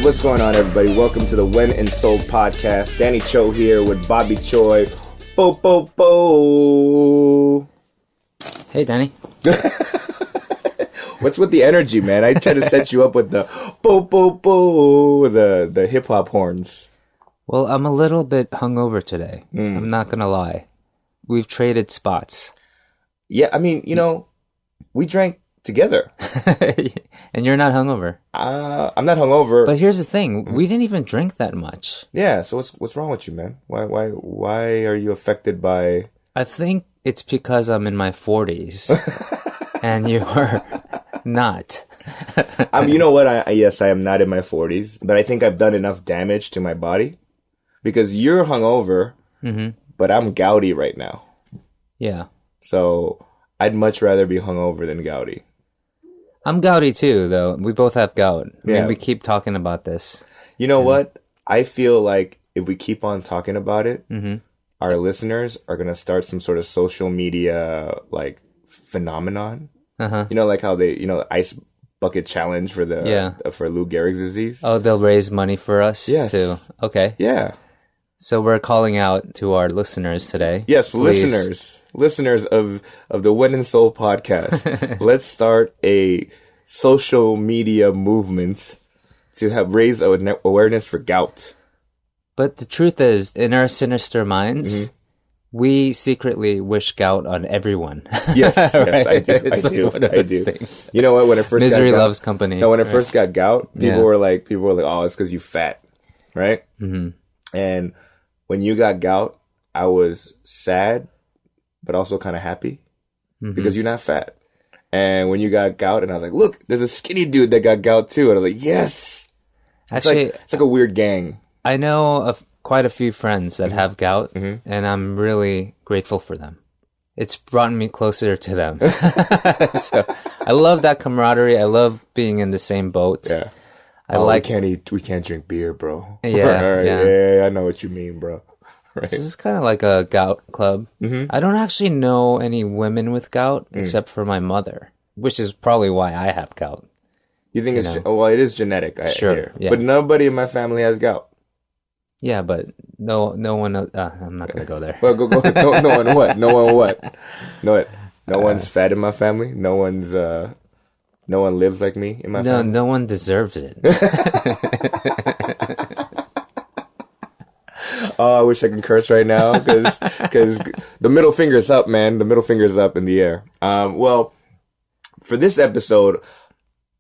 what's going on, everybody? Welcome to the When and Soul podcast. Danny Cho here with Bobby Choi. Bo, bo, bo. Hey, Danny. What's with the energy, man? I try to set you up with the bo, bo, bo, the hip-hop horns. Well, I'm a little bit hungover today. I'm not going to lie. We've traded spots. Yeah, I mean, we drank together. And you're not hungover. I'm not hungover. But here's the thing. We didn't even drink that much. Yeah, so what's wrong with you, man? Why are you affected by... I think it's because I'm in my 40s. And you're not. You know what? Yes, I am not in my 40s. But I think I've done enough damage to my body. Because you're hungover, but I'm gouty right now. Yeah. So I'd much rather be hungover than gouty. I'm gouty too, though. We both have gout. I mean, we keep talking about this. You know what? I feel like if we keep on talking about it, our listeners are going to start some sort of social media, like, phenomenon. Like how they, ice bucket challenge for for Lou Gehrig's disease. Oh, they'll raise money for us too. Okay. Yeah. So we're calling out to our listeners today. Yes, Please. listeners of the When and Soul podcast. Let's start a social media movement to raise awareness for gout. But the truth is, in our sinister minds, we secretly wish gout on everyone. Yes, right? yes, I do. It's I do. one of I those do. things. You know what? When I first Misery got gout, loves company. No, when I first got gout, people were like, oh, it's because you fat, right? Mm-hmm. And when you got gout, I was sad, but also kind of happy because you're not fat. And when you got gout, and I was like, look, there's a skinny dude that got gout too. And I was like, yes. Actually, it's like a weird gang. I know of quite a few friends that have gout, and I'm really grateful for them. It's brought me closer to them. So I love that camaraderie. I love being in the same boat. Yeah. We can't drink beer, bro. Yeah, I know what you mean, bro. Right. This is kind of like a gout club. I don't actually know any women with gout except for my mother, which is probably why I have gout. You think it is genetic? Sure, yeah. But nobody in my family has gout. Yeah, but no one. I'm not gonna go there. Well, go. No one what? No one what? No one's fat in my family. No one lives like me in my family. No one deserves it. Oh, I wish I could curse right now because the middle finger's up, man. The middle finger's up in the air. Well, for this episode,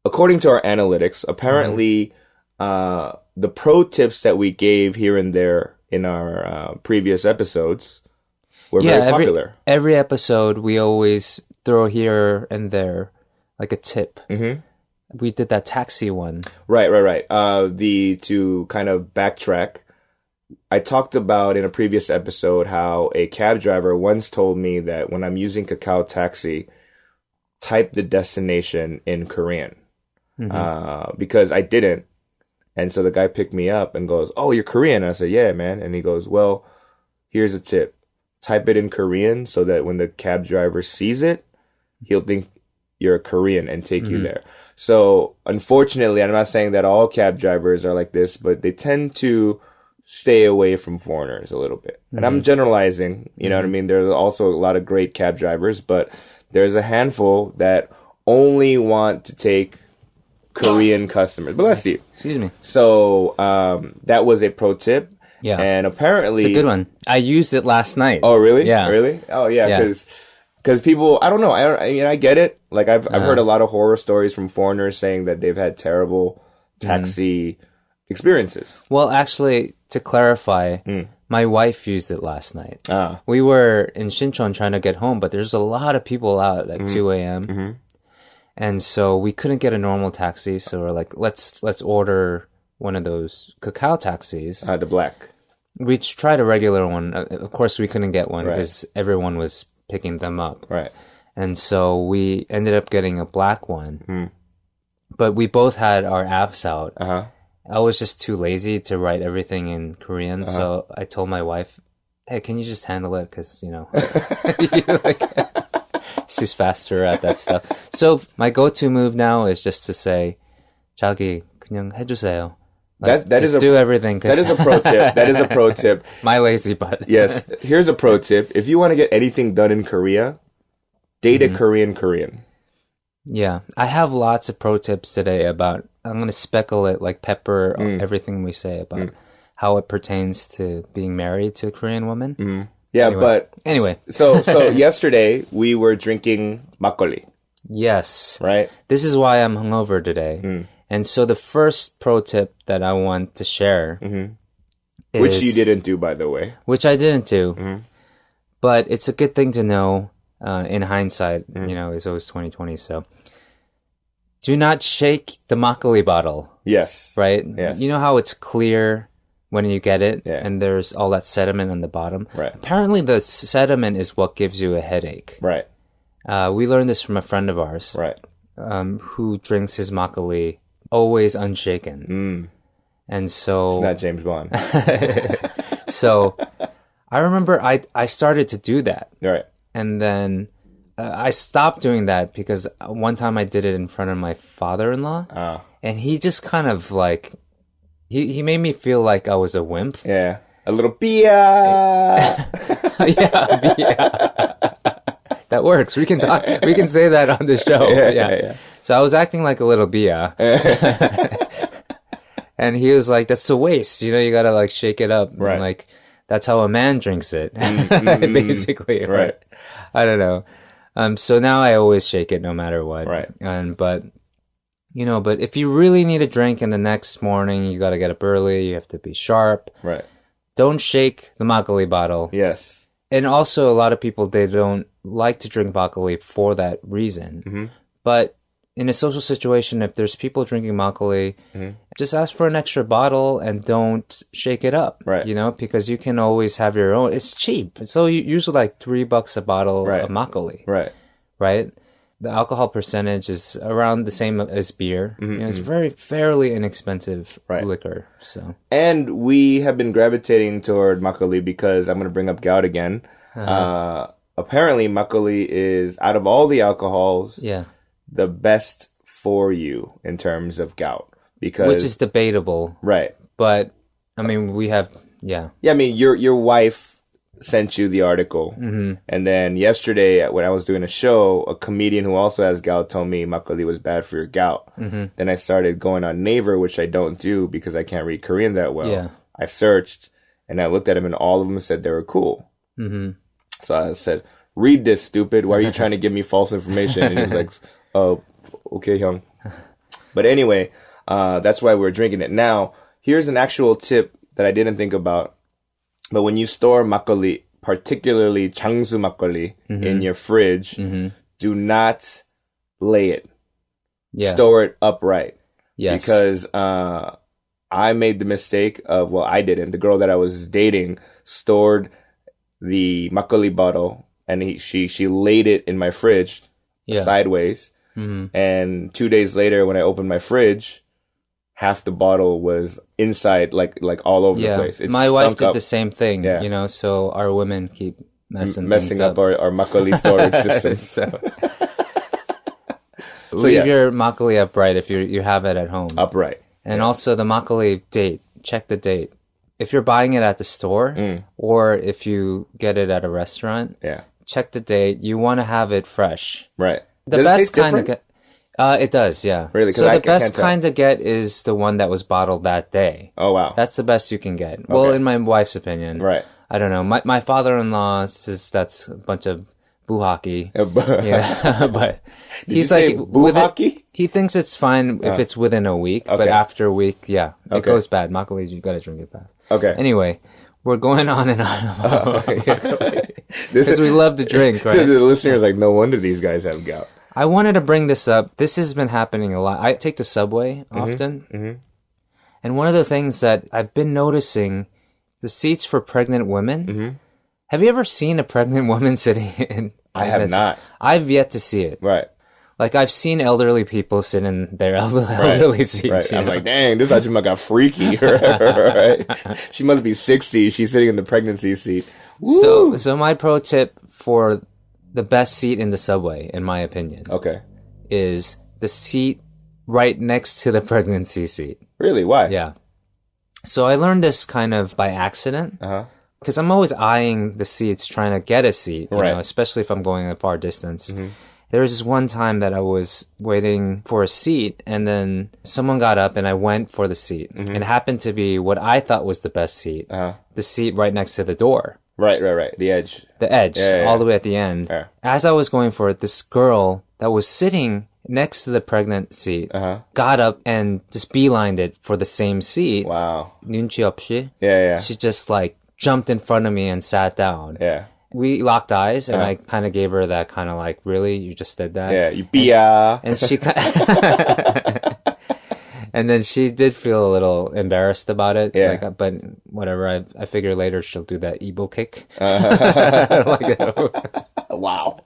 according to our analytics, apparently the pro tips that we gave here and there in our previous episodes were very popular. Every episode, we always throw here and there like a tip. We did that taxi one. Right. To kind of backtrack, I talked about in a previous episode how a cab driver once told me that when I'm using Kakao Taxi, type the destination in Korean. Because I didn't. And so the guy picked me up and goes, oh, you're Korean? And I said, yeah, man. And he goes, well, here's a tip. Type it in Korean so that when the cab driver sees it, he'll think you're a Korean and take you there. So unfortunately, I'm not saying that all cab drivers are like this, but they tend to stay away from foreigners a little bit. And I'm generalizing, you know what I mean? There's also a lot of great cab drivers, but there's a handful that only want to take Korean customers. But let's see. Excuse me. So that was a pro tip. Yeah. And apparently... It's a good one. I used it last night. Oh, really? Yeah. Really? Oh, yeah. Because people... I don't know. I get it. Like, I've heard a lot of horror stories from foreigners saying that they've had terrible taxi experiences. Well, actually, to clarify, my wife used it last night. We were in Shincheon trying to get home, but there's a lot of people out at 2 a.m. And so we couldn't get a normal taxi, so we're like, let's order one of those Kakao taxis. The black. We tried a regular one. Of course, we couldn't get one because everyone was picking them up. Right. And so we ended up getting a black one. But we both had our apps out. I was just too lazy to write everything in Korean, so I told my wife, hey, can you just handle it? Because, she's faster at that stuff. So my go-to move now is just to say, 자기, 그냥 해주세요. That just do everything. That is a pro tip. That is a pro tip. My lazy butt. Yes. Here's a pro tip. If you want to get anything done in Korea, date a Korean. Yeah. I have lots of pro tips today about, I'm going to speckle it like pepper everything we say about how it pertains to being married to a Korean woman. Yeah, anyway. So yesterday we were drinking makgeolli. Yes. Right? This is why I'm hungover today. And so the first pro tip that I want to share is... Which you didn't do, by the way. Which I didn't do. But it's a good thing to know in hindsight. You know, it's always 2020, so... Do not shake the makgeolli bottle. Yes. Right? Yes. You know how it's clear when you get it? Yeah. And there's all that sediment on the bottom? Right. Apparently the sediment is what gives you a headache. Right. We learned this from a friend of ours. Right. Who drinks his makgeolli always unshaken. And so... It's not James Bond. So I remember I started to do that. Right. And then I stopped doing that because one time I did it in front of my father-in-law. And he just kind of like... He made me feel like I was a wimp. Yeah. A little bia. Yeah, bia. That works. We can talk. We can say that on the show. Yeah. So I was acting like a little bia. And he was like, that's a waste. You know, you gotta like shake it up. Right. And, like, that's how a man drinks it. Basically. Right. I don't know. So now I always shake it no matter what. Right. But if you really need a drink in the next morning, you gotta get up early. You have to be sharp. Right. Don't shake the makgeolli bottle. Yes. And also, a lot of people, they don't like to drink makgeolli for that reason. But in a social situation, if there's people drinking makgeolli, just ask for an extra bottle and don't shake it up. Right. You know, because you can always have your own. It's cheap. It's usually like $3 a bottle of makgeolli. Right. Right? The alcohol percentage is around the same as beer. You know, it's very fairly inexpensive liquor. So, and we have been gravitating toward makgeolli because I'm going to bring up gout again. Apparently, makgeolli is, out of all the alcohols, the best for you in terms of gout. Which is debatable. Right. But, I mean, we have, Yeah, I mean, your wife sent you the article. And then yesterday, when I was doing a show, a comedian who also has gout told me makgeolli was bad for your gout. Then I started going on Naver, which I don't do because I can't read Korean that well. Yeah. I searched, and I looked at them, and all of them said they were cool. So I said, read this, stupid. Why are you trying to give me false information? And he was like, oh, okay, Hyung. But anyway, that's why we're drinking it. Now, here's an actual tip that I didn't think about. But when you store makgeolli, particularly Changsu makgeolli, in your fridge, do not lay it. Store it upright. Yes. Because I made the mistake of, well, I didn't. The girl that I was dating stored the makgeolli bottle, and she laid it in my fridge sideways. And 2 days later, when I opened my fridge, half the bottle was inside, like all over the place. My wife did the same thing, you know, so our women keep messing up our makgeolli storage systems. Leave your makgeolli upright if you have it at home. Upright. And also the makgeolli date. Check the date. If you're buying it at the store or if you get it at a restaurant, check the date. You want to have it fresh. Right. The best kind of it does, yeah. Really? So the best kind to get is the one that was bottled that day. Oh, wow. That's the best you can get. Well, in my wife's opinion. Right. I don't know. My father-in-law says that's a bunch of buhaki. Yeah. But he's like, buhaki? He thinks it's fine if it's within a week, but after a week, it goes bad. Makgeolli, you gotta drink it fast. Okay. Anyway, we're going on and on because we love to drink, right? The listeners like, no wonder these guys have gout. I wanted to bring this up. This has been happening a lot. I take the subway often. And one of the things that I've been noticing, the seats for pregnant women. Have you ever seen a pregnant woman sitting in? I have not. I've yet to see it. Right. Like, I've seen elderly people sit in their elderly seats. Right. I'm like, dang, this Ajumma got freaky. Right? She must be 60. She's sitting in the pregnancy seat. Woo! So my pro tip for the best seat in the subway, in my opinion, is the seat right next to the pregnancy seat. Really? Why? Yeah. So I learned this kind of by accident. Because I'm always eyeing the seats, trying to get a seat, you know, especially if I'm going a far distance. There was this one time that I was waiting for a seat, and then someone got up, and I went for the seat. It happened to be what I thought was the best seat, the seat right next to the door. Right. The edge. The edge, all the way at the end. As I was going for it, this girl that was sitting next to the pregnant seat got up and just beelined it for the same seat. Wow. 눈치 없이. Yeah. She just like jumped in front of me and sat down. Yeah. We locked eyes, and I kind of gave her that kind of like, really? You just did that? Yeah, you bia. And she and then she did feel a little embarrassed about it. Yeah. Like, but whatever. I figure later she'll do that Igbo kick. Like, wow.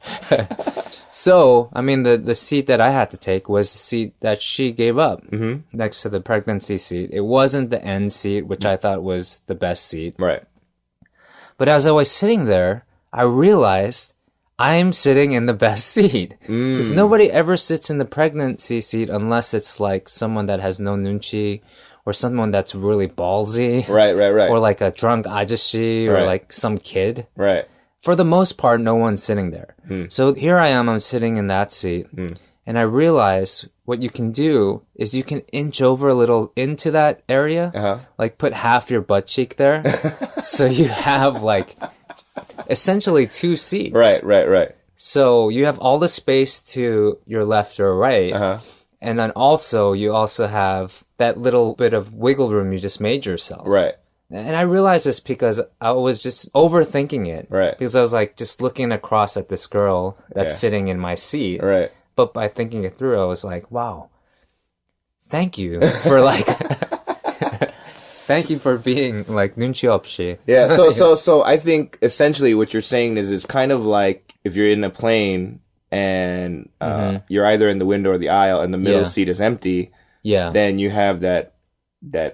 So, I mean, the seat that I had to take was the seat that she gave up next to the pregnancy seat. It wasn't the end seat, which I thought was the best seat. Right. But as I was sitting there, I realized I'm sitting in the best seat. Because nobody ever sits in the pregnancy seat unless it's like someone that has no nunchi, or someone that's really ballsy. Right. Or like a drunk ajashi, or like some kid. Right. For the most part, no one's sitting there. So here I am, I'm sitting in that seat. And I realize what you can do is you can inch over a little into that area, like put half your butt cheek there. So you have like essentially two seats. Right. So you have all the space to your left or right. And then you also have that little bit of wiggle room you just made yourself. Right. And I realized this because I was just overthinking it. Right. Because I was like just looking across at this girl that's sitting in my seat. Right. But by thinking it through, I was like, wow, thank you for like, thank you for being like 눈치 없이. Yeah. So I think essentially what you're saying is it's kind of like if you're in a plane and you're either in the window or the aisle and the middle seat is empty. Yeah. Then you have that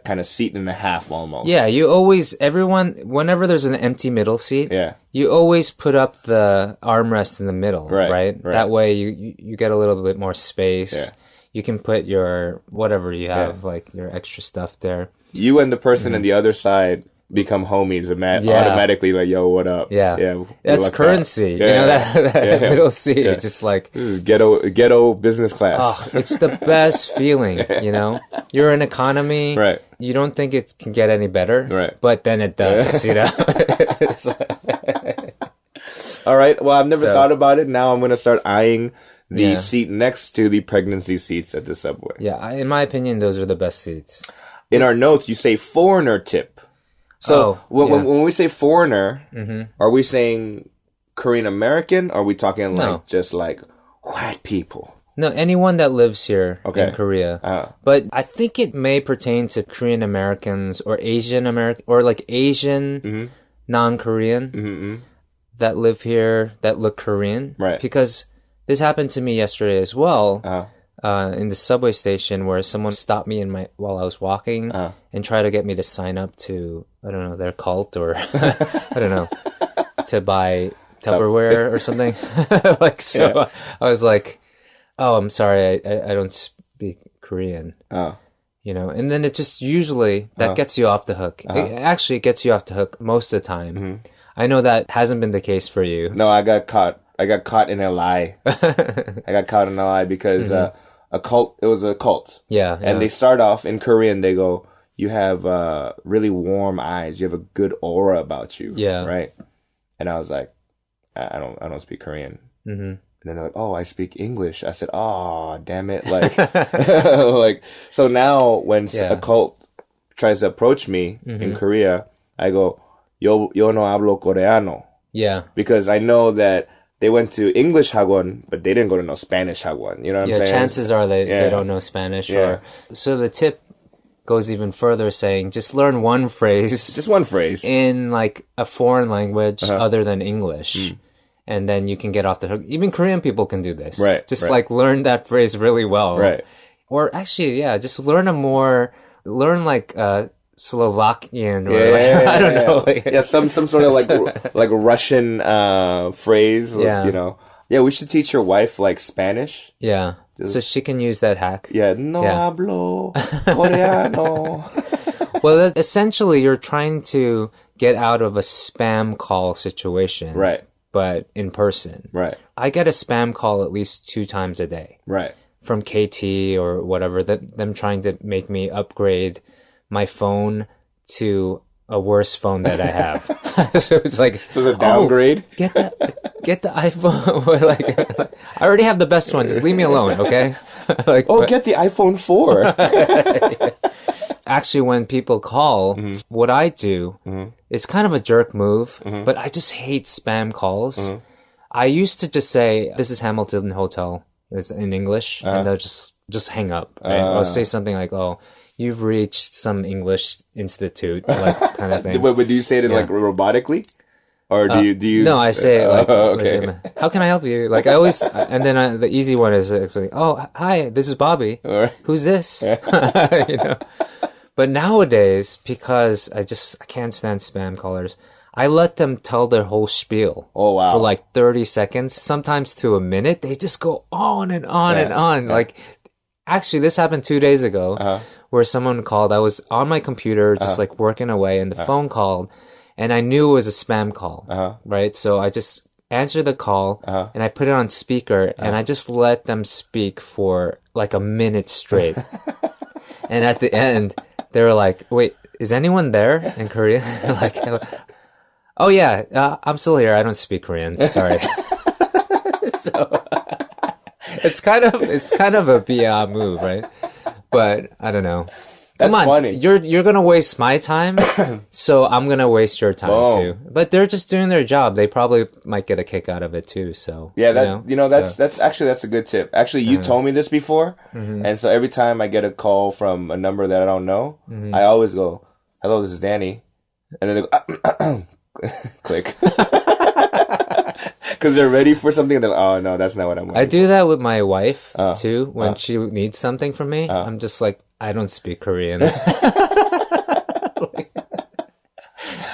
kind of seat and a half almost. Yeah, whenever there's an empty middle seat, you always put up the armrest in the middle, right? That way you get a little bit more space. Yeah. You can put your, whatever you have, like your extra stuff there. You and the person on the other side become homies automatically, like, yo, what up? Yeah. That's currency. You know, that middle seat, just like ghetto business class. Oh, it's the best feeling, you know? You're in economy. Right. You don't think it can get any better. Right. But then it does, you know? All right. Well, I've never thought about it. Now I'm going to start eyeing the seat next to the pregnancy seats at the subway. Yeah. In my opinion, those are the best seats. In our notes, you say foreigner tip. So when we say foreigner, are we saying Korean American? Or are we talking like just like white people? No, anyone that lives here in Korea. But I think it may pertain to Korean Americans or Asian American or like Asian non-Korean that live here that look Korean. Right. Because this happened to me yesterday as well. In the subway station where someone stopped me while I was walking and tried to get me to sign up to, I don't know, their cult or I don't know, to buy Tupperware or something. I was like, oh, I'm sorry, I don't speak Korean. You know, and then it just usually that gets you off the hook. It actually gets you off the hook most of the time. I know that hasn't been the case for you. No, I got caught in a lie. I got caught in a lie because it was a cult. Yeah. And they start off in Korean, they go, you have really warm eyes. You have a good aura about you. Yeah. Right? And I was like, I don't speak Korean. And then they're like, oh, I speak English. I said, oh, damn it. Like, like, so now when a cult tries to approach me in Korea, I go, yo no hablo coreano. Yeah. Because I know that they went to English hagwon, but they didn't go to no Spanish hagwon. You know what I'm saying? Chances are they don't know Spanish. So the tip goes even further, saying just learn one phrase. Just one phrase. In like a foreign language other than English. And then you can get off the hook. Even Korean people can do this. Right. Just like learn that phrase really well. Right. Or actually, just learn like Slovakian or I don't know. Some sort of like Russian phrase. You know. Yeah, we should teach your wife like Spanish. Yeah. So she can use that hack. No hablo coreano. Well, essentially, you're trying to get out of a spam call situation. Right. But in person. Right. I get a spam call at least 2 times a day. Right. From KT or whatever, them trying to make me upgrade my phone to a worse phone that I have. So it's like, so it's a downgrade. Get the iPhone. Like, I already have the best one. Just leave me alone, okay? Like, get the iPhone 4. Actually, when people call, what I do, it's kind of a jerk move, but I just hate spam calls. I used to just say, "This is Hamilton Hotel," it's in English, and they'll just hang up. Right? I'll say something like, "Oh, you've reached some English institute," like kind of thing. But do you say it like robotically, or do you? No, I say it like, okay. How can I help you? Like I always, and then the easy one is like, "Oh, hi, this is Bobby. Right. Who's this?" You know. But nowadays, because I can't stand spam callers, I let them tell their whole spiel. Oh, wow. For like 30 seconds, sometimes to a minute. They just go on and on and on. Like, actually, this happened 2 days ago where someone called. I was on my computer just like working away and the phone called and I knew it was a spam call, right? So I just answered the call and I put it on speaker and I just let them speak for like a minute straight. And at the end, they were like, "Wait, is anyone there in Korea?" Like, "Oh yeah, I'm still here. I don't speak Korean. Sorry." So it's kind of a BA move, right? But I don't know. That's Come on, funny. You're gonna waste my time, so I'm gonna waste your time too. But they're just doing their job. They probably might get a kick out of it too. So yeah, that's a good tip. Actually, you told me this before, and so every time I get a call from a number that I don't know, I always go, "Hello, this is Danny," and then they go, click. Because they're ready for something. They're like, "Oh no, that's not what I'm." I do that with my wife too. When she needs something from me, I'm just like, "I don't speak Korean."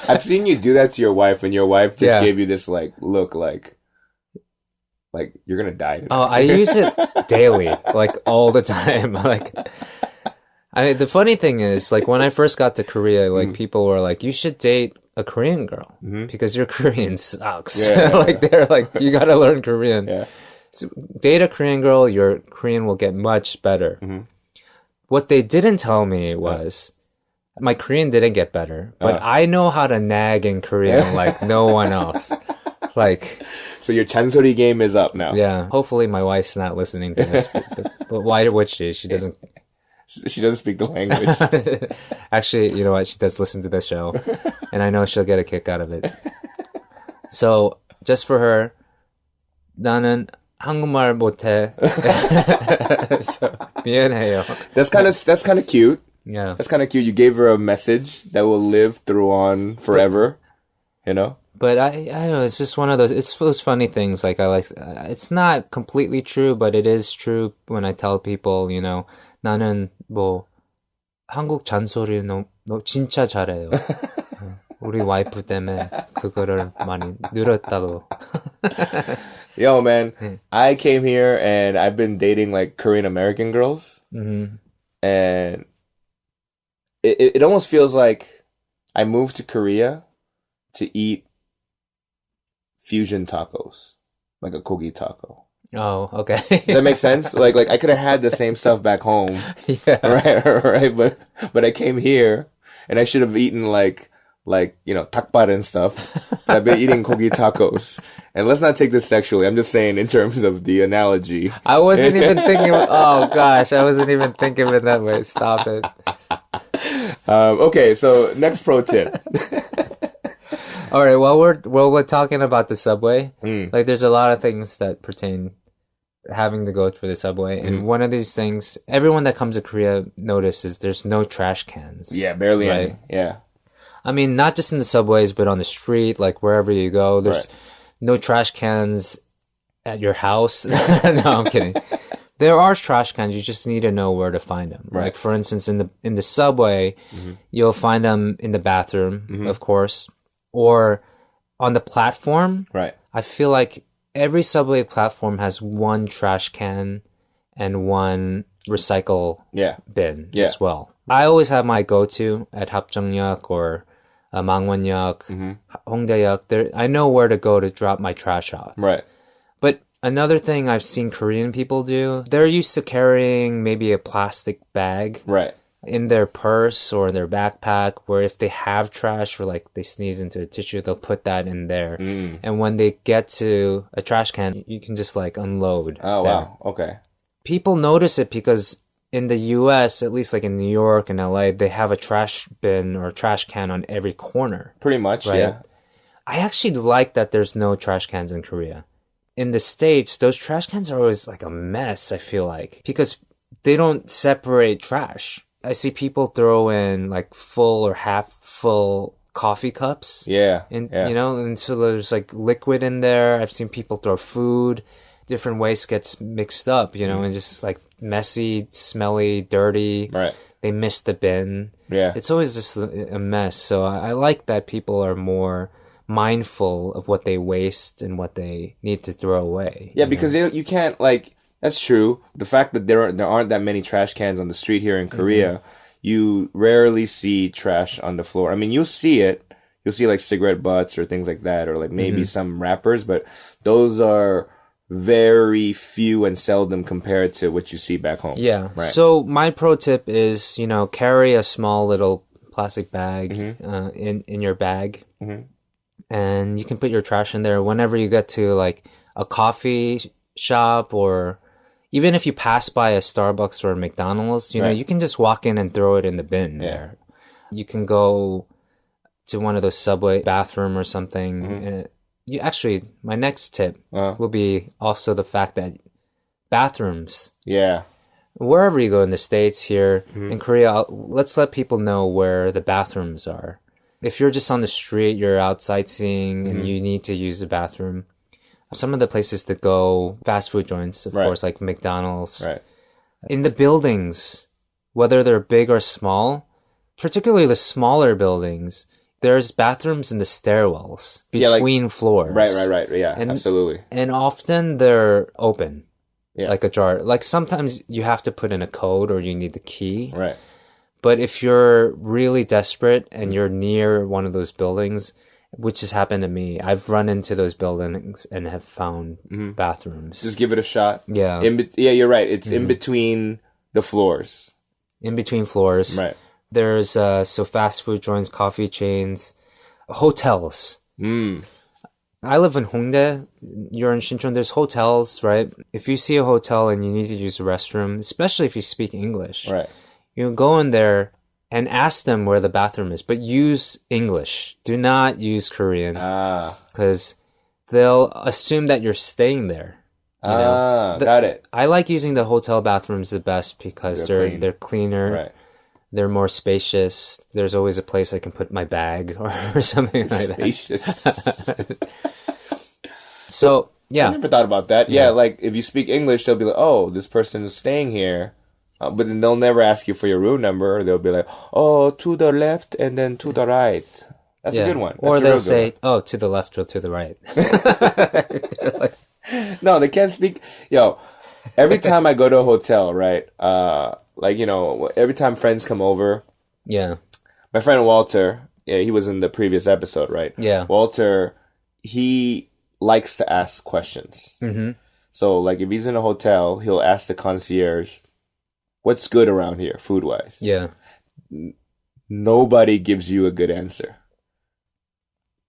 I've seen you do that to your wife, and your wife just gave you this like look, like you're gonna die today. Oh, I use it daily, like all the time. Like, the funny thing is, like when I first got to Korea, like people were like, "You should date a Korean girl because your Korean sucks." Like they're like, "You gotta learn Korean." Yeah. So, date a Korean girl, your Korean will get much better. What they didn't tell me was my Korean didn't get better, but I know how to nag in Korean like no one else. Like, so your chansori game is up now. Yeah. Hopefully my wife's not listening to this, but why would she? She doesn't. She doesn't speak the language. Actually, you know what? She does listen to the show, and I know she'll get a kick out of it. So, just for her, 나는 한국말 못해. So, 미안해요. That's kind of cute. Yeah. That's kind of cute. You gave her a message that will live through on forever, you know? But I don't know, it's just one of those funny things. Like it's not completely true, but it is true when I tell people, you know, 나는 뭐 한국 잔소리 너 진짜 잘해요. 우리 와이프 때문에 그거를 많이 늘었다고. Yo, man, I came here and I've been dating like Korean American girls, and it almost feels like I moved to Korea to eat fusion tacos, like a kogi taco. Oh, okay. Does that make sense? Like I could have had the same stuff back home, right? But I came here and I should have eaten like you know 닭발 and stuff. But I've been eating kogi tacos. And let's not take this sexually. I'm just saying in terms of the analogy. I wasn't even thinking. Oh gosh, I wasn't even thinking of it that way. Stop it. Okay, so next pro tip. All right. While we're talking about the subway, like there's a lot of things that pertain having to go through the subway, and one of these things, everyone that comes to Korea notices there's no trash cans. Yeah, barely any. Yeah. I mean, not just in the subways, but on the street, like wherever you go, there's no trash cans at your house. No, I'm kidding. There are trash cans. You just need to know where to find them. Right. Like for instance, in the subway, you'll find them in the bathroom, of course, or on the platform. Right. I feel like every subway platform has one trash can and one recycle bin as well. I always have my go-to at 합정역 or Mangwon역, Hongdae역. I know where to go to drop my trash out. Right. But another thing I've seen Korean people do, they're used to carrying maybe a plastic bag. Right. In their purse or their backpack, where if they have trash or like they sneeze into a tissue, they'll put that in there. And when they get to a trash can, you can just like unload. Oh, there. wow. Okay. People notice it because in the US, at least like in New York and LA, they have a trash bin or trash can on every corner. Pretty much, right? yeah. I actually like that there's no trash cans in Korea. In the States, those trash cans are always like a mess, I feel like, because they don't separate trash. I see people throw in like full or half full coffee cups. Yeah. You know, and so there's like liquid in there. I've seen people throw food. Different waste gets mixed up, you know, and just like messy, smelly, dirty. Right. They miss the bin. Yeah. It's always just a mess. So I like that people are more mindful of what they waste and what they need to throw away. Yeah, because you can't like... That's true. The fact that there aren't that many trash cans on the street here in Korea, you rarely see trash on the floor. I mean, you'll see it. You'll see like cigarette butts or things like that, or like maybe some wrappers, but those are very few and seldom compared to what you see back home. Yeah. Right. So my pro tip is, you know, carry a small little plastic bag in your bag, and you can put your trash in there whenever you get to like a coffee shop, or even if you pass by a Starbucks or a McDonald's, you know, you can just walk in and throw it in the bin there. You can go to one of those subway bathroom or something. And actually, my next tip will be also the fact that bathrooms. Yeah. Wherever you go in the States, here in Korea, let's let people know where the bathrooms are. If you're just on the street, you're out sightseeing and you need to use the bathroom, some of the places to go, fast food joints, of course, like McDonald's. Right. In the buildings, whether they're big or small, particularly the smaller buildings, there's bathrooms in the stairwells between floors. Right. Yeah, absolutely. And often they're open, like ajar. Like sometimes you have to put in a code or you need the key. Right. But if you're really desperate and you're near one of those buildings, which has happened to me, I've run into those buildings and have found bathrooms. Just give it a shot. Yeah. You're right. It's in between the floors. In between floors. Right. There's so fast food joints, coffee chains, hotels. I live in Hongdae. You're in Sinchon. There's hotels, right? If you see a hotel and you need to use a restroom, especially if you speak English, right, you go in there and ask them where the bathroom is, but use English. Do not use Korean, because they'll assume that you're staying there. You know? Got it. I like using the hotel bathrooms the best because they're cleaner. Right. They're more spacious. There's always a place I can put my bag or something like that. Spacious. So, yeah. I never thought about that. Yeah, like if you speak English, they'll be like, oh, this person is staying here. But then they'll never ask you for your room number. They'll be like, oh, to the left and then to the right. That's a good one. Or they'll say, oh, to the left or to the right. No, they can't speak. Yo, every time I go to a hotel, right, like, you know, every time friends come over. Yeah. My friend Walter, he was in the previous episode, right? Yeah. Walter, he likes to ask questions. So, like, if he's in a hotel, he'll ask the concierge, what's good around here, food-wise? Yeah. Nobody gives you a good answer.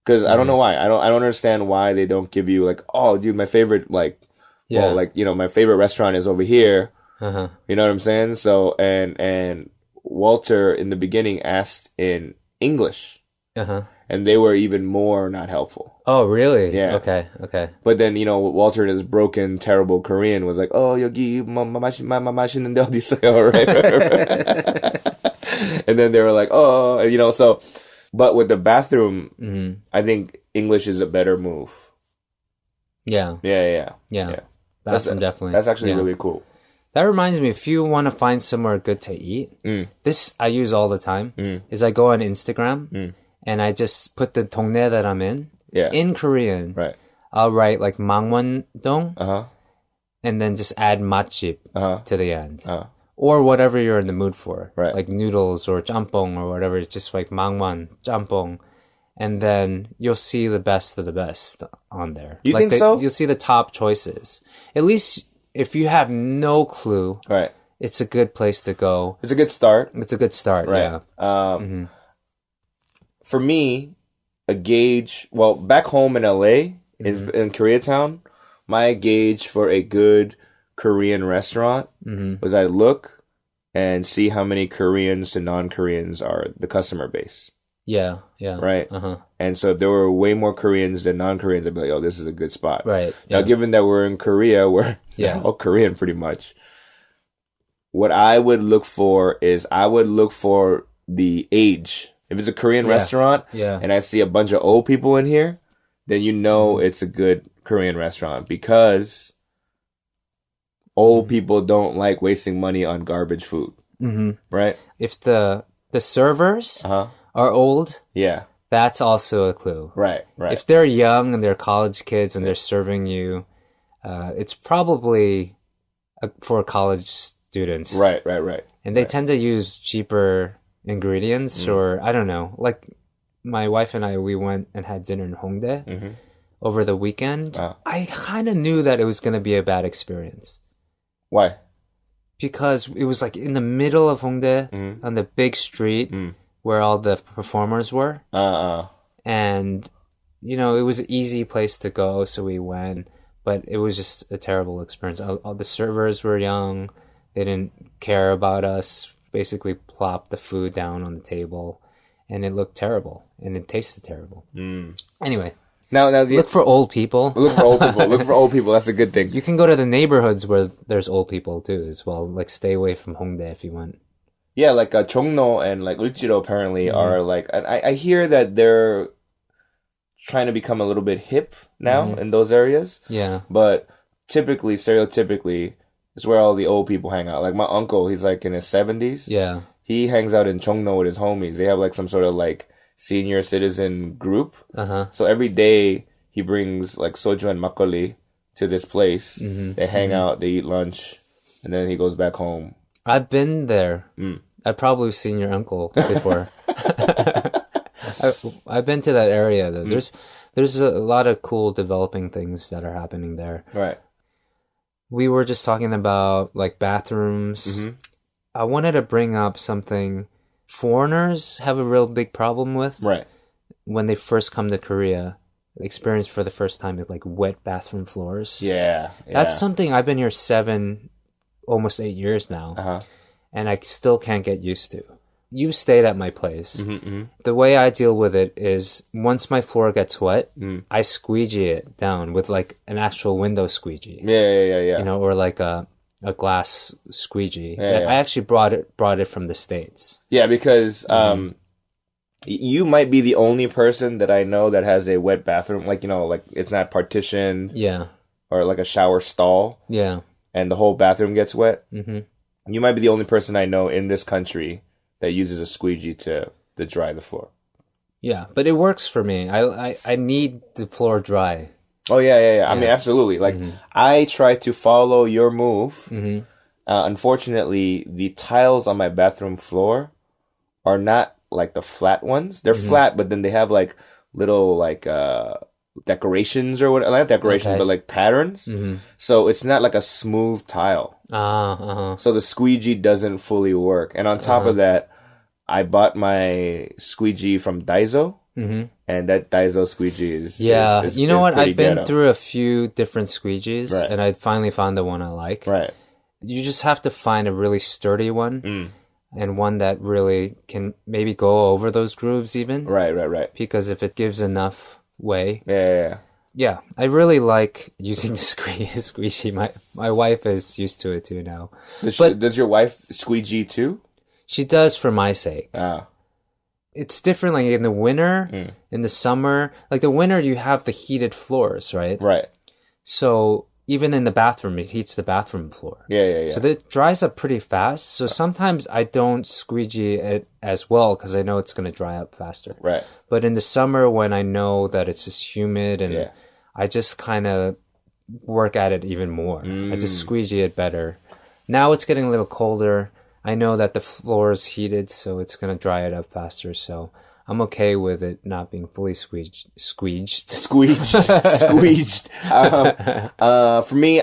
Because I don't know why. I don't understand why they don't give you, like, oh, dude, my favorite, like, well, like, you know, my favorite restaurant is over here. You know what I'm saying? So, and Walter in the beginning asked in English. And they were even more not helpful. Oh, really? Yeah. Okay. But then, you know, Walter in his broken, terrible Korean was like, oh, 여기 맛있는데 어디 있어요? Right? And then they were like, oh, you know, so, but with the bathroom, I think English is a better move. Yeah. Bathroom, definitely. That's actually really cool. That reminds me, if you want to find somewhere good to eat, this I use all the time, is I go on Instagram and I just put the 동네 that I'm in Korean. Right. I'll write like Mangwon-dong and then just add 맛집 to the end. or whatever you're in the mood for. Right. Like noodles or jjampong or whatever, just like mangman, jjampong. And then you'll see the best of the best on there. You think so? You'll see the top choices. At least if you have no clue, right, it's a good place to go. It's a good start. It's a good start, right. Yeah. For me, a gauge, well, back home in LA, in Koreatown, my gauge for a good Korean restaurant was I look and see how many Koreans to non-Koreans are the customer base. Yeah. Right? And so if there were way more Koreans than non-Koreans, I'd be like, oh, this is a good spot. Right. Now, given that we're in Korea, we're all Korean pretty much. What I would look for is the age. If it's a Korean restaurant and I see a bunch of old people in here, then you know it's a good Korean restaurant because old people don't like wasting money on garbage food. Right? If the servers are old, that's also a clue. Right. If they're young and they're college kids and they're serving you, it's probably for college students. Right. And they tend to use cheaper ingredients or I don't know. Like my wife and I, we went and had dinner in Hongdae over the weekend. I kind of knew that it was going to be a bad experience. Why? Because it was like in the middle of Hongdae on the big street where all the performers were. And, you know, it was an easy place to go, so we went. But it was just a terrible experience. All the servers were young. They didn't care about us. Basically plopped the food down on the table. And it looked terrible. And it tasted terrible. Anyway. Now look for old people. Look for old people. That's a good thing. You can go to the neighborhoods where there's old people too as well. Like stay away from Hongdae if you want. Yeah, like Chongno and like Ulchiro apparently are like, I hear that they're trying to become a little bit hip now in those areas. Yeah. But stereotypically, it's where all the old people hang out. Like my uncle, he's like in his 70s. Yeah. He hangs out in Chongno with his homies. They have like some sort of like senior citizen group. So every day he brings like soju and makgeolli to this place. They hang out, they eat lunch, and then he goes back home. I've been there. I've probably seen your uncle before. I've been to that area though. There's a lot of cool developing things that are happening there. Right. We were just talking about like bathrooms. I wanted to bring up something foreigners have a real big problem with. Right. When they first come to Korea, experience for the first time with like wet bathroom floors. Yeah. That's something I've been here almost 8 years now. And I still can't get used to. You stayed at my place. The way I deal with it is once my floor gets wet, I squeegee it down with like an actual window squeegee. Yeah. You know, or like a glass squeegee. I actually brought it from the States. Yeah, because you might be the only person that I know that has a wet bathroom. Like, you know, like it's not partitioned. Yeah. Or like a shower stall. Yeah. And the whole bathroom gets wet. You might be the only person I know in this country that uses a squeegee to dry the floor. Yeah, but it works for me. I need the floor dry. Oh, yeah. I mean, absolutely. Like, I try to follow your move. Unfortunately, the tiles on my bathroom floor are not like the flat ones. They're flat, but then they have like little like decorations or whatever. Not decorations, but like patterns. So it's not like a smooth tile. So the squeegee doesn't fully work. And on top of that, I bought my squeegee from Daiso. And that Daiso squeegee is you know what? I've been ghetto. through a few different squeegees, and I finally found the one I like. Right. You just have to find a really sturdy one, and one that really can maybe go over those grooves even. Right. Because if it gives enough way. Yeah. I really like using the squeegee. My wife is used to it too now. Does your wife squeegee too? She does for my sake. It's different like in the winter, in the summer. Like the winter, you have the heated floors, right? Right. So even in the bathroom, it heats the bathroom floor. Yeah. So it dries up pretty fast. So sometimes I don't squeegee it as well because I know it's going to dry up faster. Right. But in the summer when I know that it's just humid and I just kind of work at it even more. I just squeegee it better. Now it's getting a little colder. I know that the floor is heated, so it's going to dry it up faster. So I'm okay with it not being fully squeeged. Squeeged. For me,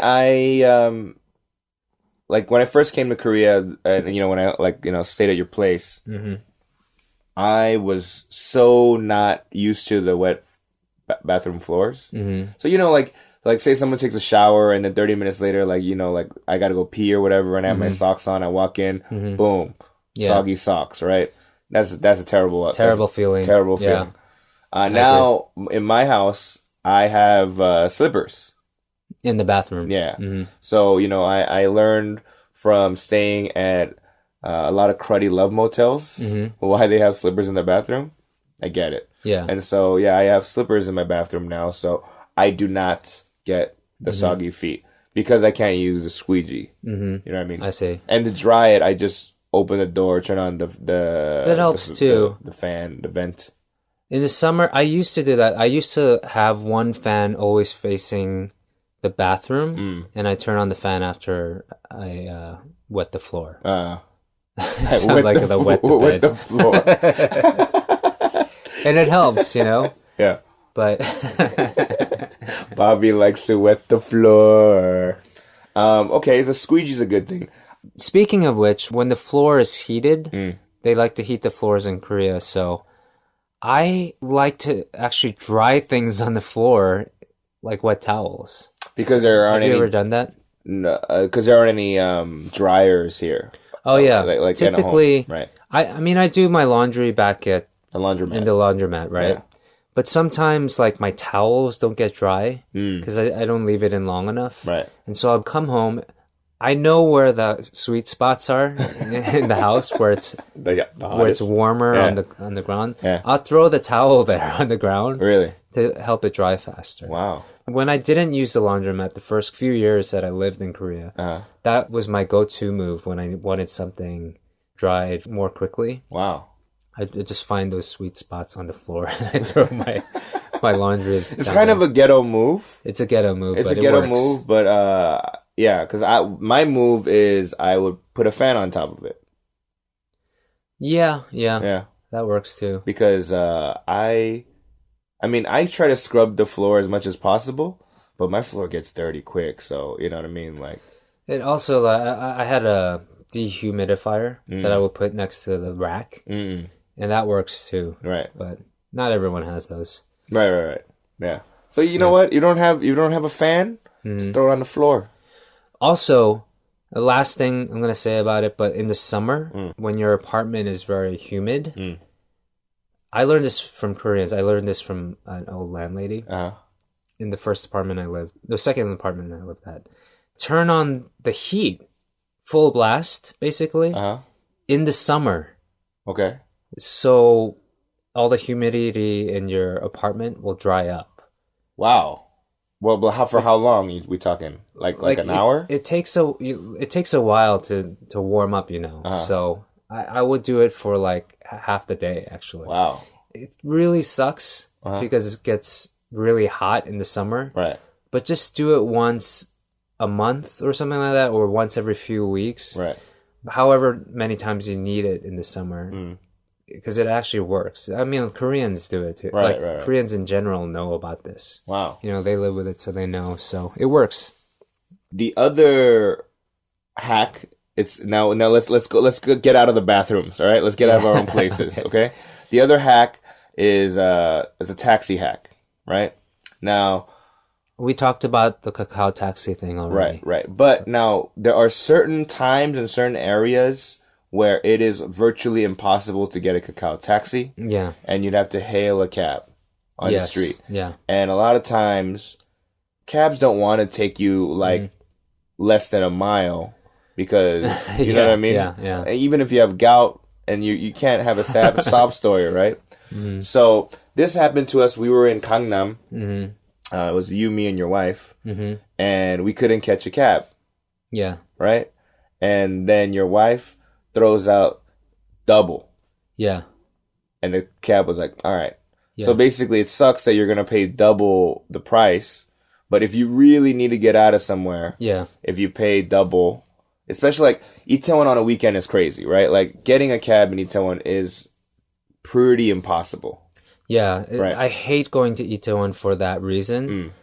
like when I first came to Korea, and when I stayed at your place, I was so not used to the wet bathroom floors. So like say someone takes a shower and then 30 minutes later, I gotta go pee or whatever, and I have my socks on. I walk in, boom, soggy socks. Right. That's a terrible feeling. Terrible feeling. Now in my house, I have slippers in the bathroom. Yeah. So I learned from staying at a lot of cruddy love motels why they have slippers in the bathroom. I get it. Yeah. And so I have slippers in my bathroom now, so I do not get the soggy feet because I can't use the squeegee. You know what I mean? I see. And to dry it, I just open the door, turn on the that helps too. The fan, the vent. In the summer, I used to do that. I used to have one fan always facing the bathroom, and I turn on the fan after I wet the floor. Sound like the wet the floor. And it helps, Yeah. But Bobby likes to wet the floor. Okay, the squeegee's a good thing. Speaking of which, when the floor is heated, they like to heat the floors in Korea, so I like to actually dry things on the floor like wet towels. Because there aren't Have you ever done that? No, because there aren't any dryers here. Oh yeah, like typically, right? I mean, I do my laundry back at the laundromat. In the laundromat, right? Yeah. But sometimes, like my towels don't get dry because I don't leave it in long enough, right? And so I'll come home. I know where the sweet spots are in the house where it's where it's warmer on the ground. Yeah. I'll throw the towel there on the ground, really, to help it dry faster. Wow. When I didn't use the laundromat the first few years that I lived in Korea, that was my go-to move when I wanted something dried more quickly. Wow. I just find those sweet spots on the floor and I throw my laundry. It's kind of a ghetto move. It's a ghetto move. It's but a ghetto works. move, but yeah, because my move is I would put a fan on top of it. Yeah, yeah, that works too. Because I try to scrub the floor as much as possible, but my floor gets dirty quick. So you know what I mean. Like it also, I had a dehumidifier that I would put next to the rack, and that works too. Right, but not everyone has those. Right. Yeah. So you know what? You don't have a fan. Just throw it on the floor. Also, the last thing I'm gonna say about it, but in the summer when your apartment is very humid. I learned this from Koreans. I learned this from an old landlady in the first apartment I lived. The second apartment I lived at. Turn on the heat, full blast, basically, in the summer. Okay. So all the humidity in your apartment will dry up. Wow. Well, but for how long we talking? Like an hour? It takes a while to warm up, So I would do it for like half the day, actually. Wow. It really sucks because it gets really hot in the summer. Right. But just do it once a month or something like that, or once every few weeks. Right. However many times you need it in the summer. Because it actually works. I mean, Koreans do it too. Right. Koreans in general know about this. Wow. They live with it, so they know. So it works. The other hack... Now let's go get out of the bathrooms, all right? Let's get out of our own places, okay? The other hack is a taxi hack, right? Now we talked about the Kakao taxi thing already. Right. But now there are certain times in certain areas where it is virtually impossible to get a Kakao taxi. Yeah. And you'd have to hail a cab on the street. Yeah. And a lot of times cabs don't want to take you like less than a mile. Because, you know what I mean? Yeah. Even if you have gout and you can't have a sob story, right? So this happened to us. We were in Gangnam. It was you, me, and your wife. And we couldn't catch a cab. Yeah. Right? And then your wife throws out double. Yeah. And the cab was like, all right. Yeah. So basically it sucks that you're going to pay double the price. But if you really need to get out of somewhere, if you pay double... especially like Itaewon on a weekend is crazy, right? Like getting a cab in Itaewon is pretty impossible. Yeah, right. I hate going to Itaewon for that reason.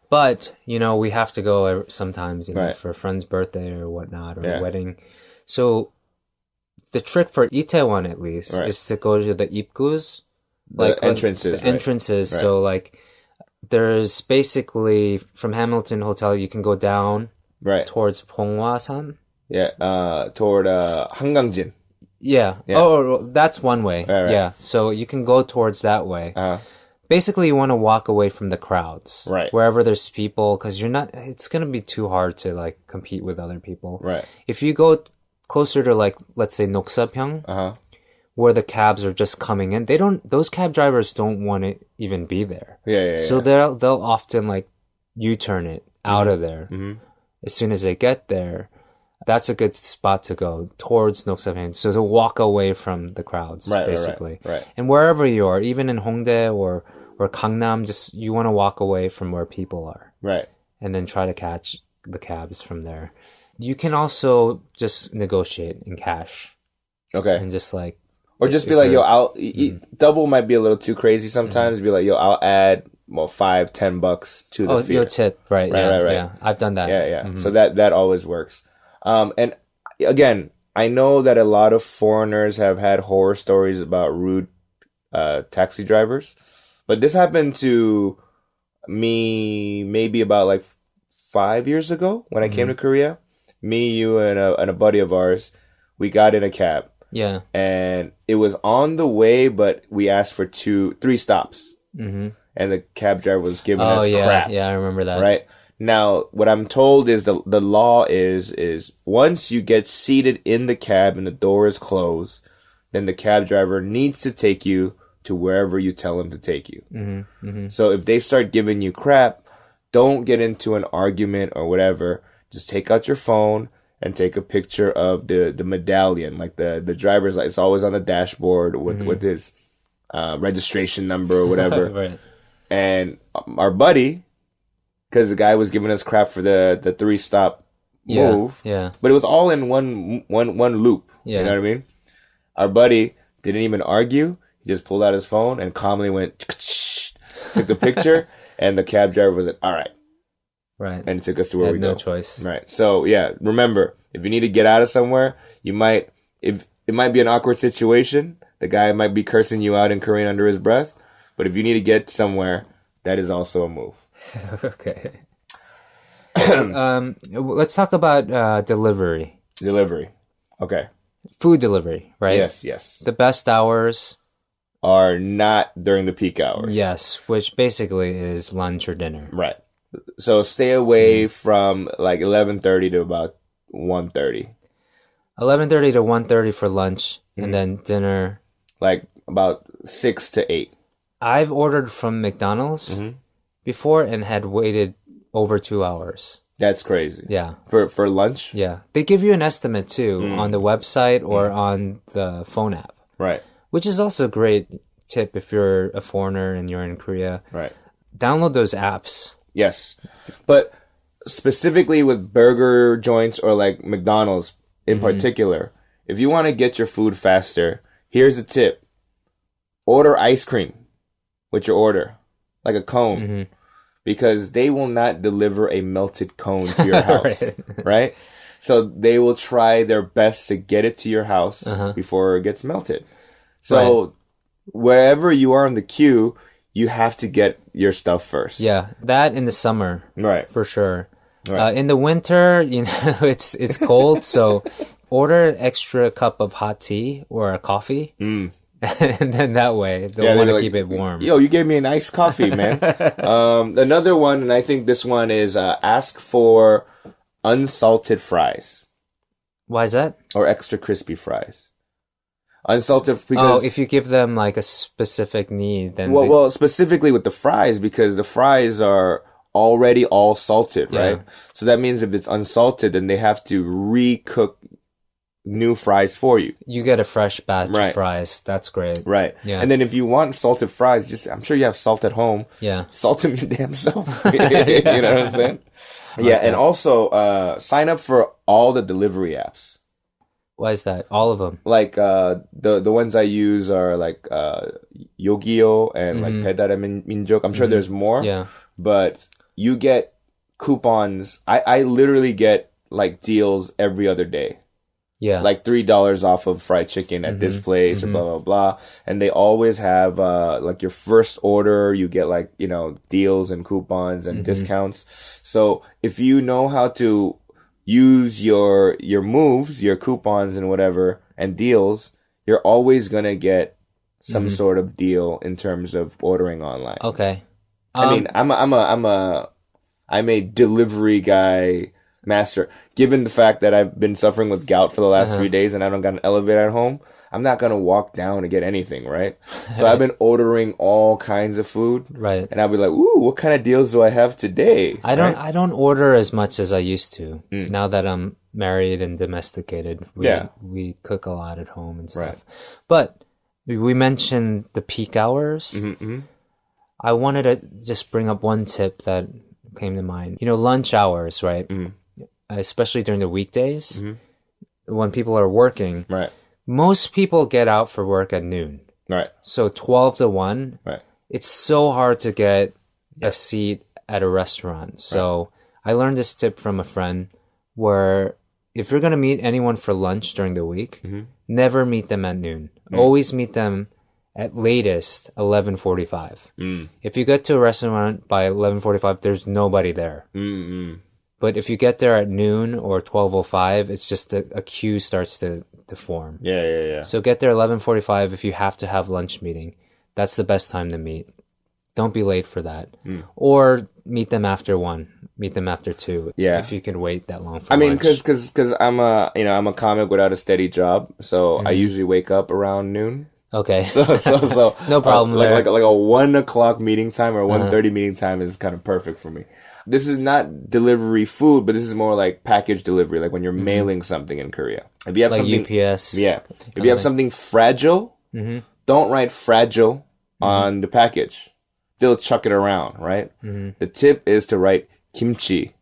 But, you know, we have to go sometimes, you know, for a friend's birthday or whatnot, or a wedding. So the trick for Itaewon, at least, is to go to the 입구s. The entrances. The entrances. Right. So, like, there's basically, from Hamilton Hotel, you can go down towards Ponghwasan. Yeah, toward Hangangjin. Yeah. Oh, that's one way. Right. Yeah. So you can go towards that way. Basically, you want to walk away from the crowds. Right. Wherever there's people, because it's going to be too hard to, like, compete with other people. Right. If you go closer to, like, let's say Noksapyeong, where the cabs are just coming in, those cab drivers don't want to even be there. Yeah. So they'll often, like, U-turn it out of there. As soon as they get there. That's a good spot to go towards Noksapyeong. So to walk away from the crowds, basically. Right. And wherever you are, even in Hongdae or Gangnam, just you want to walk away from where people are. Right. And then try to catch the cabs from there. You can also just negotiate in cash. Okay. And just like... Or just be like, yo, double might be a little too crazy sometimes. Be like, yo, I'll add $5-10 to the fee. Your tip. Right. Yeah. I've done that. Yeah. So that always works. And again, I know that a lot of foreigners have had horror stories about rude taxi drivers, but this happened to me maybe about like 5 years ago when I came to Korea. Me, you, and a buddy of ours, we got in a cab. Yeah. And it was on the way, but we asked for 3 stops. And the cab driver was giving us crap. Yeah, I remember that. Right? Now, what I'm told is the law is once you get seated in the cab and the door is closed, then the cab driver needs to take you to wherever you tell him to take you. So if they start giving you crap, don't get into an argument or whatever. Just take out your phone and take a picture of the medallion, like the driver's license. It's always on the dashboard with his registration number or whatever. Right. And our buddy... Because the guy was giving us crap for the 3-stop move. Yeah. But it was all in one loop. Yeah. You know what I mean? Our buddy didn't even argue. He just pulled out his phone and calmly went, took the picture, and the cab driver was like, all right. Right. And took us to where we go. No choice. Right. So, yeah, remember, if you need to get out of somewhere, it might be an awkward situation. The guy might be cursing you out in Korean under his breath. But if you need to get somewhere, that is also a move. Okay. Let's talk about delivery. Delivery. Okay. Food delivery, right? Yes. The best hours are not during the peak hours. Yes, which basically is lunch or dinner. Right. So stay away from like 11:30 to about 1:30. 11:30 to 1:30 for lunch, and then dinner like about 6 to 8. I've ordered from McDonald's before and had waited over 2 hours. That's crazy. Yeah. For lunch? Yeah. They give you an estimate too on the website or on the phone app. Right. Which is also a great tip if you're a foreigner and you're in Korea. Right. Download those apps. Yes. But specifically with burger joints or like McDonald's in particular, if you want to get your food faster, here's a tip. Order ice cream with your order. Like a cone. Because they will not deliver a melted cone to your house. Right? So they will try their best to get it to your house before it gets melted. So wherever you are in the queue, you have to get your stuff first. Yeah, that in the summer. Right. For sure. Right. In the winter, you know, it's cold, so order an extra cup of hot tea or a coffee. And then that way, they'll want to keep it warm. Yo, you gave me an iced coffee, man. Another one, and I think this one is ask for unsalted fries. Why is that? Or extra crispy fries. Unsalted because... if you give them like a specific need, then... Well, specifically with the fries, because the fries are already all salted, right? So that means if it's unsalted, then they have to re-cook new fries for you. You get a fresh batch of fries. That's great. Right. Yeah. And then if you want salted fries, I'm sure you have salt at home. Yeah. Salt them your damn self. You know what I'm saying? Yeah. And also, sign up for all the delivery apps. Why is that? All of them? Like, the ones I use are like, Yogio and like 배달의 민족. I'm sure there's more. Yeah. But you get coupons. I literally get like deals every other day. Yeah. Like $3 off of fried chicken at this place or blah, blah, blah. And they always have, like your first order, you get like, you know, deals and coupons and discounts. So if you know how to use your moves, your coupons and whatever and deals, you're always going to get some sort of deal in terms of ordering online. Okay. I mean, I'm a delivery guy master. Given the fact that I've been suffering with gout for the last 3 days and I don't got an elevator at home, I'm not going to walk down to get anything, right? So I've been ordering all kinds of food. Right. And I'll be like, ooh, what kind of deals do I have today? I don't order as much as I used to. Now that I'm married and domesticated, we cook a lot at home and stuff. Right. But we mentioned the peak hours. I wanted to just bring up one tip that came to mind. You know, lunch hours, right? Especially during the weekdays when people are working. Right. Most people get out for work at noon. Right. So 12 to 1. Right. It's so hard to get a seat at a restaurant. So I learned this tip from a friend where if you're going to meet anyone for lunch during the week, never meet them at noon. Always meet them at latest 11:45. If you get to a restaurant by 11:45, there's nobody there. But if you get there at noon or 12:05, it's just a queue starts to form. Yeah. So get there 11:45 if you have to have lunch meeting. That's the best time to meet. Don't be late for that. Or meet them after 1. Meet them after 2. Yeah. If you can wait that long for I mean, lunch. cause I'm a comic without a steady job. So I usually wake up around noon. Okay. So no problem there. Like a 1 o'clock meeting time or 1:30 meeting time is kind of perfect for me. This is not delivery food, but this is more like package delivery, like when you're mailing something in Korea. If you have like something, UPS. yeah. If you have something fragile, don't write fragile on the package. Still chuck it around, right? The tip is to write kimchi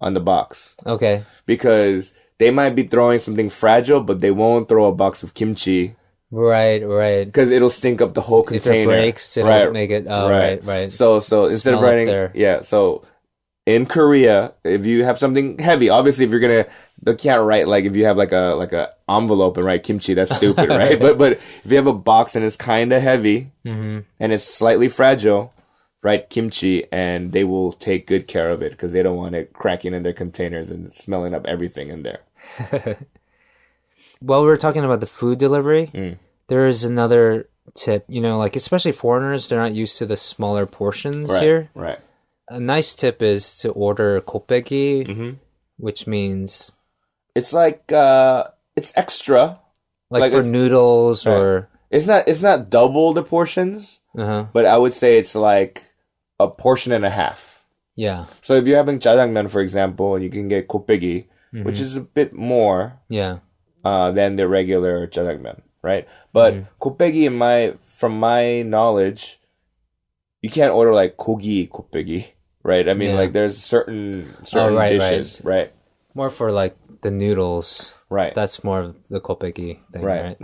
on the box. Okay. Because they might be throwing something fragile, but they won't throw a box of kimchi. Right. Because it'll stink up the whole container. If it breaks, it'll make it. Oh, right. So instead of writing, so in Korea, if you have something heavy, obviously if you're gonna, you can't write like if you have like a envelope and write kimchi, that's stupid, right? But if you have a box and it's kind of heavy and it's slightly fragile, write kimchi and they will take good care of it because they don't want it cracking in their containers and smelling up everything in there. While we were talking about the food delivery, there is another tip. You know, like especially foreigners, they're not used to the smaller portions here. Right. A nice tip is to order ggopbaegi, which means it's like it's extra, like for noodles or it's not double the portions, but I would say it's like a portion and a half. Yeah. So if you're having jjajangmyeon, for example, you can get ggopbaegi, which is a bit more than the regular jjajangmyeon, right? But ggopbaegi, from my knowledge, you can't order like gogi ggopbaegi, right? I mean, like there's certain dishes, right? More for like the noodles, right? That's more of the ggopbaegi thing, right?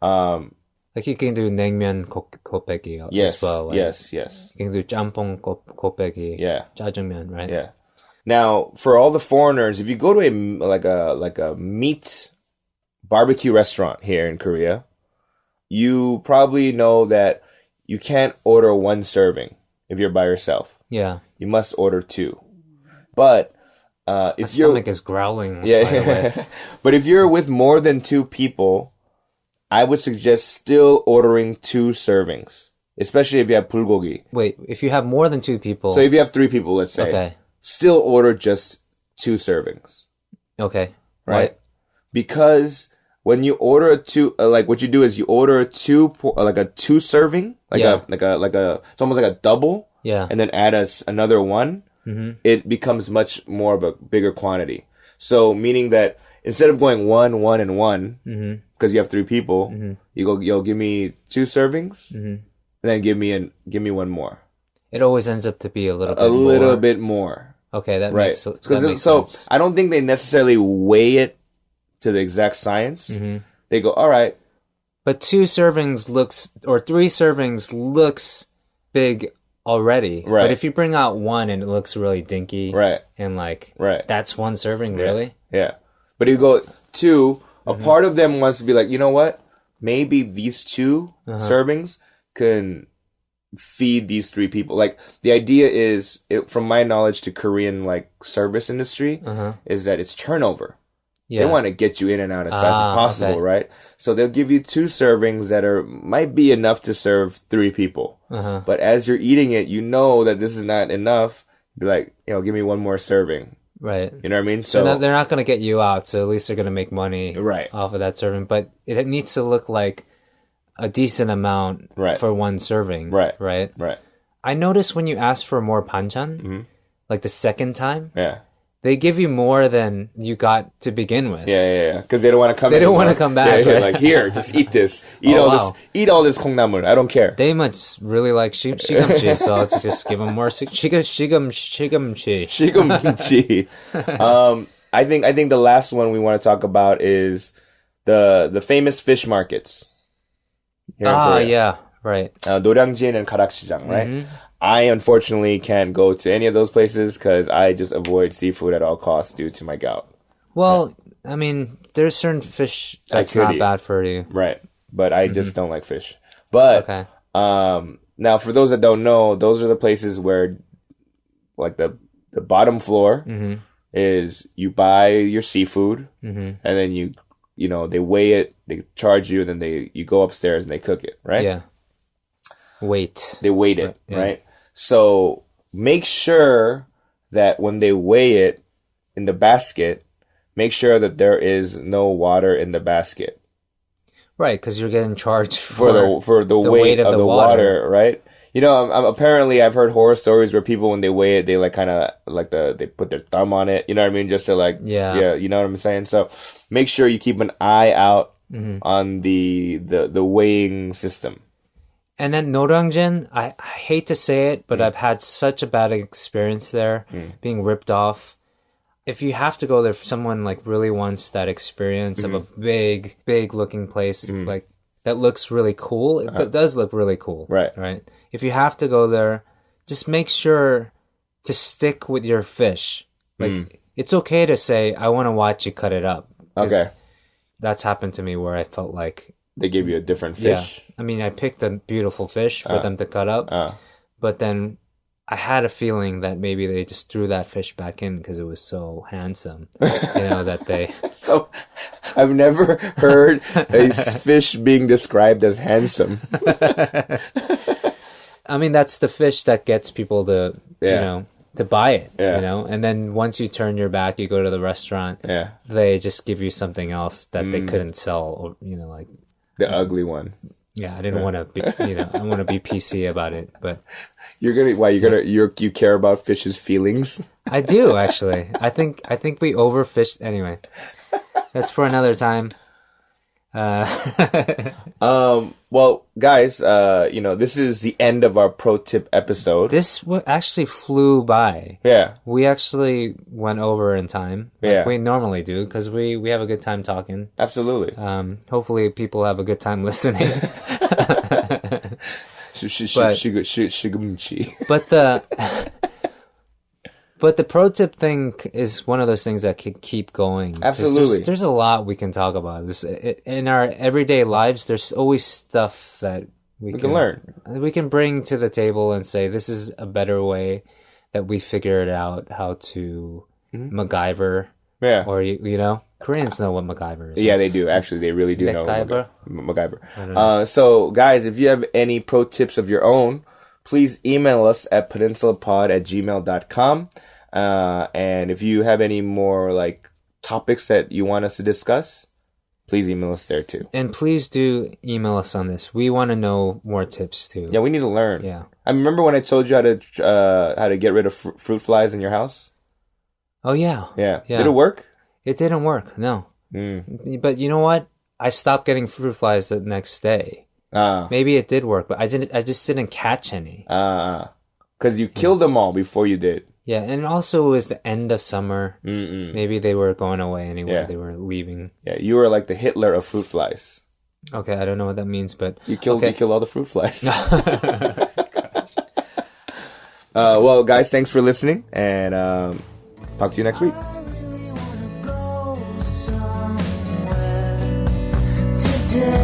Like you can do naengmyeon ggopbaegi as well. Like yes. You can do jampong ggopbaegi, jjajangmyeon, right? Yeah. Now, for all the foreigners, if you go to a meat barbecue restaurant here in Korea, you probably know that you can't order 1 serving if you're by yourself. Yeah. You must order 2. But if your stomach is growling. Yeah. But if you're with more than 2 people, I would suggest still ordering 2 servings, especially if you have bulgogi. Wait, if you have more than 2 people. So if you have 3 people, let's say, still order just 2 servings. Okay. Right? Because when you order like what you do is you order a 2 serving, it's almost like a double. Yeah. And then add another 1. It becomes much more of a bigger quantity. So meaning that instead of going one, and one, because you have 3 people, you go, yo, give me 2 servings, and then give me one more. It always ends up to be a little bit more. Okay, that makes sense. I don't think they necessarily weigh it to the exact science. They go, all right. But 2 servings or 3 servings looks big already. Right. But if you bring out 1 and it looks really dinky. Right. And like, right. That's 1 serving, really? Yeah. But if you go 2, a part of them wants to be like, you know what? Maybe these 2 servings can feed these 3 people. Like, the idea is, from my knowledge to Korean like service industry, is that it's turnover. Yeah. They want to get you in and out as fast as possible, right? So they'll give you 2 servings that might be enough to serve 3 people. But as you're eating it, you know that this is not enough. Be like, give me 1 more serving. Right. You know what I mean? So they're not going to get you out, so at least they're going to make money off of that serving. But it needs to look like a decent amount for 1 serving. Right. I noticed when you ask for more banchan, like the second time, they give you more than you got to begin with. Yeah. Because they don't want to come. They don't want to come back. Yeah, like, here, just eat this. Eat all this 콩나물. I don't care. They must really like 시금치, so I'll just give them more 시금치. Shigumchi. I think the last one we want to talk about is the famous fish markets. Yeah, right. 노량진 and 가락시장, right? I unfortunately can't go to any of those places because I just avoid seafood at all costs due to my gout. Well, I mean, there's certain fish that's not bad for you. Right. But I just don't like fish. But now for those that don't know, those are the places where like the bottom floor is you buy your seafood and then you they weigh it, they charge you, and then you go upstairs and they cook it, right? Yeah. They weight it, right? So make sure that when they weigh it in the basket, make sure that there is no water in the basket. Right, because you're getting charged for the weight of the water, right? Apparently I've heard horror stories where people, when they weigh it, they like kind of like they put their thumb on it. You know what I mean? Just to like, you know what I'm saying? So make sure you keep an eye out on the weighing system. And then 노량진, I hate to say it, but I've had such a bad experience there, being ripped off. If you have to go there, if someone like really wants that experience of a big looking place, like that looks really cool. It does look really cool. Right. If you have to go there, just make sure to stick with your fish. Like, it's okay to say, I want to watch you cut it up. Okay. That's happened to me where I felt like they give you a different fish. Yeah. I mean, I picked a beautiful fish for them to cut up, but then I had a feeling that maybe they just threw that fish back in because it was so handsome, that they... So, I've never heard a fish being described as handsome. I mean, that's the fish that gets people to, to buy it, and then once you turn your back, you go to the restaurant, they just give you something else that they couldn't sell, or, like... The ugly one. Yeah, I didn't want to be, I want to be PC about it, but... You care about fish's feelings? I do, actually. I think we overfished. Anyway, that's for another time. Well, guys, this is the end of our pro tip episode. This actually flew by. Yeah. We actually went over in time. Like we normally do, because we have a good time talking. Absolutely. Hopefully people have a good time listening. But the pro tip thing is one of those things that can keep going. Absolutely. There's a lot we can talk about. In our everyday lives, there's always stuff that we can learn. We can bring to the table and say, this is a better way that we figured out how to MacGyver. Yeah. Or, Koreans know what MacGyver is. Yeah, they do. Actually, they really do know MacGyver. So, guys, if you have any pro tips of your own, please email us at peninsulapod@gmail.com. And if you have any more topics that you want us to discuss, please email us there too. And please do email us on this. We want to know more tips too. Yeah, we need to learn. Yeah. I remember when I told you how to get rid of fruit flies in your house? Oh yeah. Yeah. Did it work? It didn't work. No. But you know what? I stopped getting fruit flies the next day. Maybe it did work, but I just didn't catch any. Because you killed them all before you did. Yeah, and also it was the end of summer. Maybe they were going away anyway. Yeah. They were leaving. Yeah, you were like the Hitler of fruit flies. Okay, I don't know what that means, but... You killed all the fruit flies. Well, guys, thanks for listening, and talk to you next week. Today